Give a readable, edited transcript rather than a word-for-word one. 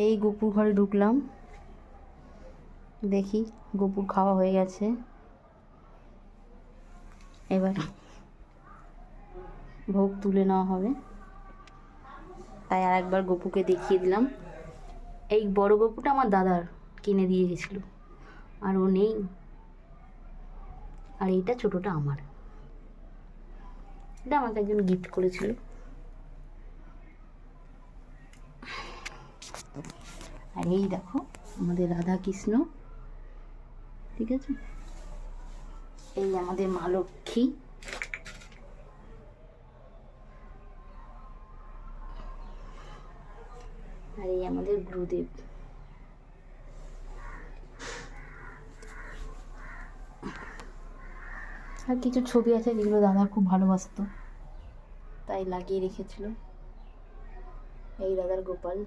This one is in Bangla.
এই গোপুর ঘরে ঢুকলাম, দেখি গোপুর খাওয়া হয়ে গেছে। এবার ভোগ তুলে নেওয়া হবে, তাই আর একবার গোপুকে দেখিয়ে দিলাম। এই বড় গোপুটা আমার দাদার কিনে দিয়ে গেছিলো, আর ও নেই। আর এইটা ছোটোটা আমার, এটা আমাকে একজন গিফট করেছিল। আর এই দেখো আমাদের রাধা কৃষ্ণ, ঠিক আছে। এই আমাদের মা লক্ষ্মী, আর এই আমাদের গুরুদেব। আর কিছু ছবি আছে যেগুলো দাদা খুব ভালোবাসতো, তাই লাগিয়ে রেখেছিল। এই দাদার গোপাল।